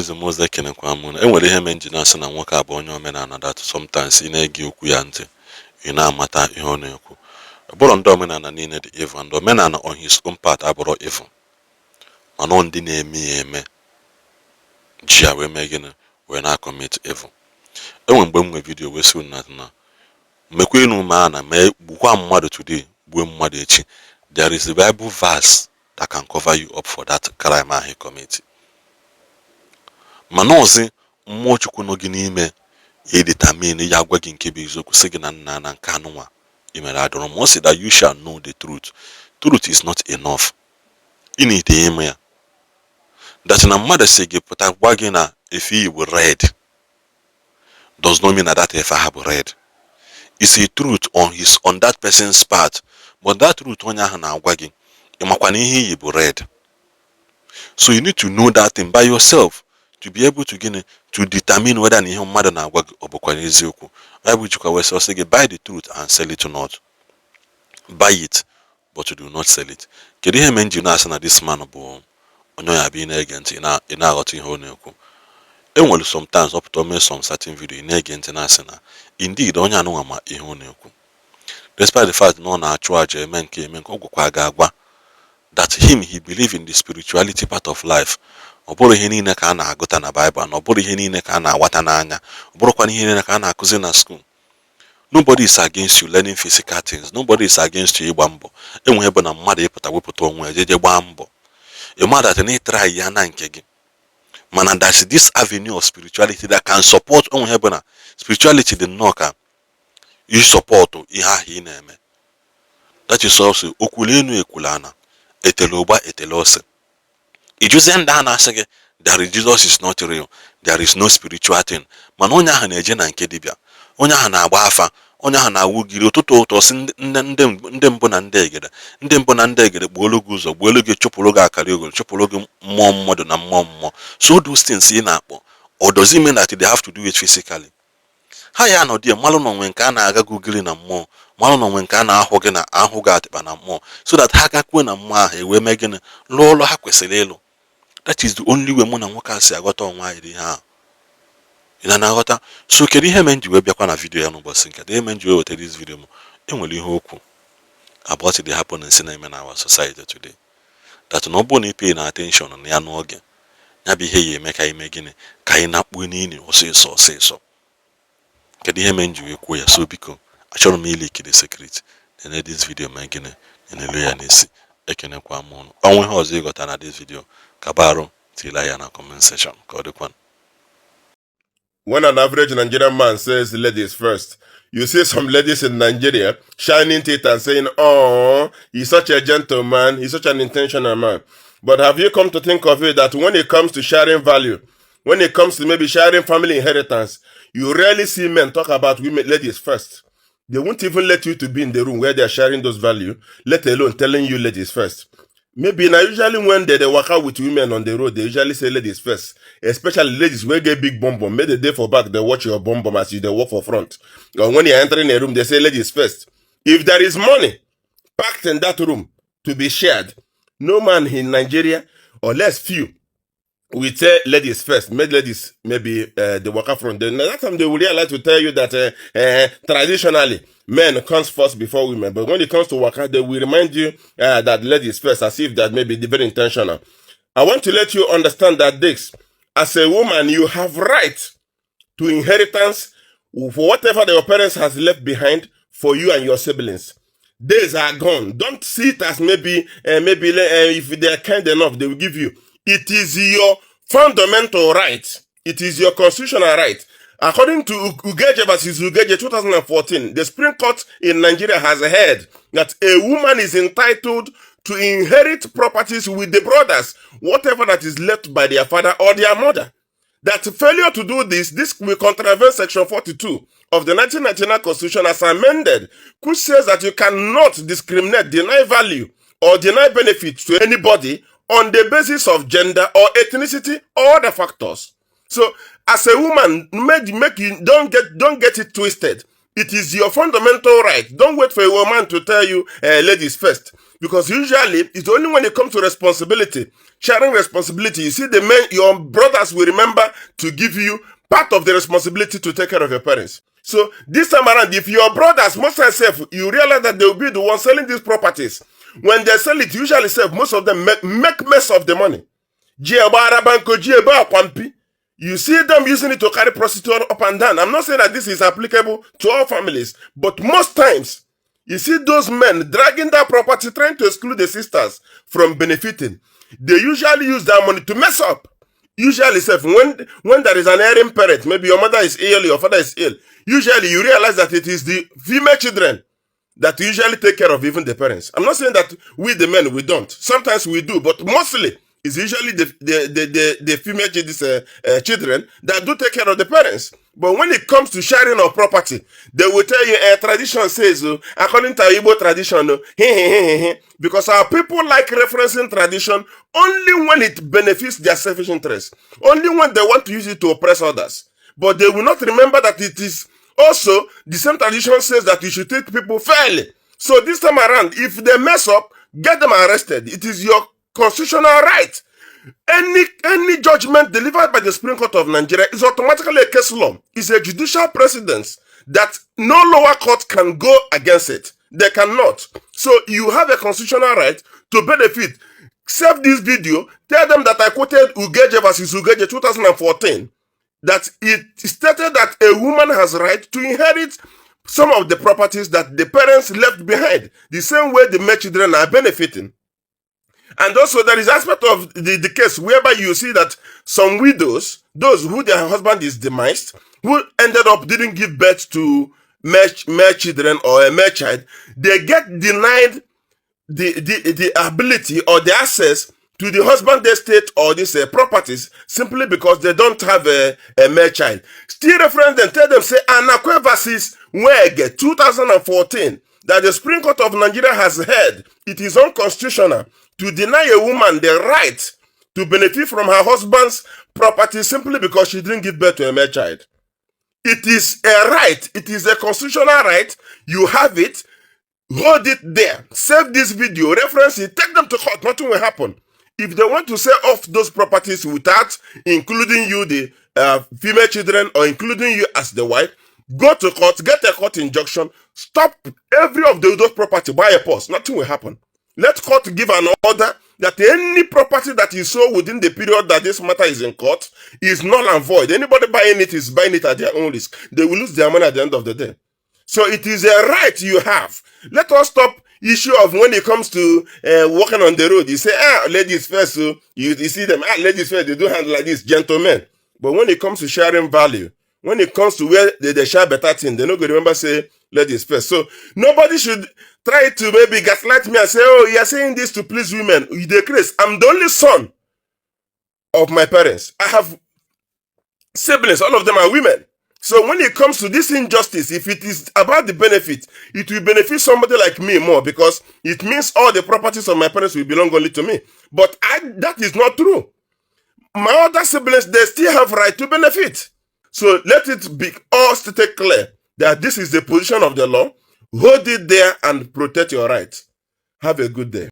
the most ekenekwa m enwere ihe me nji na-asị na nwoke abụ onye omenala that sometimes ị na-ege okwu ya ntị ị na-amata ihe ọ na-ekwu. Ọbụrụ ndị omenala niile dị evil, and omenala on his own part abụrụ evil, mana ndị na-eme ya eme ji ya wee mee gịnị wee na-commit evil. Enwe mgbe m nwe vidio wee si na mmekwa enu ma na mee gbukwa mmadụ today gbuo mmadụ echi, there is a Bible verse that can cover you up for that crime ahụ commit. Mana ozi mmụọ Chukwu nọ gị n'ime determine ya agwa gị nke bụ eziokwu sị gị na nna na nke anụnwa imere adọrọ m. O sị that you shall know the truth. Truth is not enough. Ị na-ete ime ya that na mmadụ si gị pụta gwa gị na efe Igbo red does not mean that efe ha bụ red. It's a truth on that person's part, but that truth onye ahụ na-agwa gị ịmakwa na ihe iyi bụ red. So you need to know that thing by yourself to be able to determine whether na ihe mmadụ na-agwa gị ọ bụkwa eziokwu. Bible jikwa wee sị gị buy the truth and sell it not. Buy it but do not sell it. Kedu ihe me nji na-asị na this man bụ onye ya bụ na-ege ntị ị na-aghọta ihe ọ na-ekwu. Enwere sometimes up to me some certain video ị na-ege ntị na-asị na indeed onye anụnwa ma ihe ọ na-ekwu, despite the fact na ọ na-achụ aja eme nke ọ gwakwa ga-agwa that he believe in the spirituality part of life. Ọ bụrụ ihe niile ka a na-agụta na Bible, na ọ bụrụ ihe niile ka a na-awata n'anya, ọ bụrụkwa ihe niile ka a na-akụzi na school. Nobody is against you learning physical things. Nobody is against you ịgba mbọ. Enwe ebe na mmadụ ịpụta wepụta onwe ya jeje gbaa mbọ. You mad that na try ya na nke gị. Mana that's this avenue of spirituality that can support onwe ebe na spirituality dị nnọọ ka you support ihe ahụ ị na-eme. That is also okwulu enu ekwulana etele ụgba etele ose. Ijuzie ndị a na-asị gị there is Jesus is not real, there is no spiritual thing, mana onye ahụ na-eje na nke dibịa, onye ahụ na-agba afa, onye ahụ na-awụgiri ụtụtụ ụtọ si ndị mbụ na ndị egede gbuolu gị ụzọ, gbuolu gị, chụpụrụ gị akara ogolo, chụpụrụ gị mmụọ mmadụ na mmụọ. So those things ị na-akpọ, or does it mean that they have to do it physically? Ha ya nọ dị malụ na onwe nke a na-aga gị ugiri na mmụọ, malụ na onwe nke a na-ahụ gị na ahụ gị atịkpa na mmụọ, so that ha gakwuo na mmụọ ahụ ewee mee gịnị lụọ ụlọ ha kwesịrị ịlụ. That is the only way mụ na nwoke a si aghọta onwe anyị ihe ahụ. Ị na-aghọta? So kedu ihe me nji wee bịakwa na vidio ya n'ụbọchị nke dị eme nji wee weta this video m enwere ihe okwu about the happenings na-eme na our society today, that na ọ bụrụ na ị pay na attention na ya n'oge ya bụ ihe ya eme ka ime gịnị ka anyị na-akpụ n'ili ọsịsọ. Kedu ihe me nji wee kwuo ya? So biko achọrọ m ilike the secret na this video ma gịnị na-elu ya n'isi. Ekenekwa m ụnụ. Ọnwụ ihe ọzọ ịghọta na this video kabarụ tila ya na comment section ka ọ dịkwa. When an average Nigerian man says ladies first, you see some ladies in Nigeria shining teeth and saying, oh, he's such a gentleman, he's such an intentional man. But have you come to think of it that when it comes to sharing value, when it comes to maybe sharing family inheritance, you rarely see men talk about women, ladies first. They won't even let you to be in the room where they're sharing those value, let alone telling you ladies first. Maybe now usually when they work out with women on the road, they usually say ladies first. Especially ladies who get big bum bum. Make the day for back, they watch your bum bum as you they walk for front. Or when you're entering a room, they say ladies first. If there is money packed in that room to be shared, no man in Nigeria, or less few, we say ladies first. Make ladies maybe they walk out front. Then that time they will realize to tell you that traditionally men comes first before women. But when it comes to waka, they will remind you that ladies first, as if that may be very intentional. I want to let you understand that this, as a woman, you have right to inheritance for whatever your parents has left behind for you and your siblings. Days are gone. Don't see it as maybe if they are kind enough, they will give you. It is your fundamental right. It is your constitutional right. According to Ugeje versus Ugeje 2014, the Supreme Court in Nigeria has heard that a woman is entitled to inherit properties with the brothers, whatever that is left by their father or their mother. That failure to do this will contravene Section 42 of the 1999 Constitution as amended, which says that you cannot discriminate, deny value, or deny benefits to anybody on the basis of gender or ethnicity or other factors. So, as a woman, don't get it twisted. It is your fundamental right. Don't wait for a woman to tell you, ladies first. Because usually, it's only when it comes to responsibility, sharing responsibility, you see the men, your brothers will remember to give you part of the responsibility to take care of your parents. So this time around, if your brothers, most times, you realize that they will be the ones selling these properties. When they sell it, usually, most of them make mess of the money. You see them using it to carry prostitutes up and down. I'm not saying that this is applicable to all families, but most times, you see those men dragging that property, trying to exclude the sisters from benefiting. They usually use that money to mess up. Usually, when there is an erring parent, maybe your mother is ill, your father is ill, usually you realize that it is the female children that usually take care of even the parents. I'm not saying that we the men, we don't. Sometimes we do, but mostly it's usually the female children that do take care of the parents. But when it comes to sharing of property, they will tell you, tradition says, according to Igbo tradition, because our people like referencing tradition only when it benefits their selfish interest, only when they want to use it to oppress others. But they will not remember that it is also the same tradition says that you should treat people fairly. So this time around, if they mess up, get them arrested. It is your constitutional right. Any judgment delivered by the Supreme Court of Nigeria is automatically a case law. It's a judicial precedence that no lower court can go against it. They cannot. So you have a constitutional right to benefit. Save this video. Tell them that I quoted Ugeje versus Ugeje 2014. That it stated that a woman has right to inherit some of the properties that the parents left behind, the same way the male children are benefiting. And also there is aspect of the case whereby you see that some widows, those who their husband is demised, who ended up didn't give birth to male children or a male child, they get denied the ability or the access to the husband estate or these properties simply because they don't have a male child. Still reference them, tell them, say, Anakwe versus Wege 2014, that the Supreme Court of Nigeria has held it is unconstitutional to deny a woman the right to benefit from her husband's property simply because she didn't give birth to a male child. It is a right. It is a constitutional right. You have it. Hold it there. Save this video. Reference it. Take them to court. Nothing will happen. If they want to sell off those properties without including you, the female children, or including you as the wife, go to court, get a court injunction, stop every of those property, buy a purse. Nothing will happen. Let court give an order that any property that is sold within the period that this matter is in court is null and void. Anybody buying it is buying it at their own risk. They will lose their money at the end of the day. So it is a right you have. Let us stop issue of when it comes to walking on the road. You say, ladies first. So you see them, ladies first, they do handle like this, gentlemen. But when it comes to sharing value, when it comes to where they share better thing, they're not going to remember say ladies first. So nobody should try to maybe gaslight me and say, oh, you're saying this to please women. You decrease. I'm the only son of my parents. I have siblings. All of them are women. So when it comes to this injustice, if it is about the benefit, it will benefit somebody like me more because it means all the properties of my parents will belong only to me. But that is not true. My other siblings, they still have right to benefit. So let it be all stated clear that this is the position of the law. Hold it there and protect your rights. Have a good day.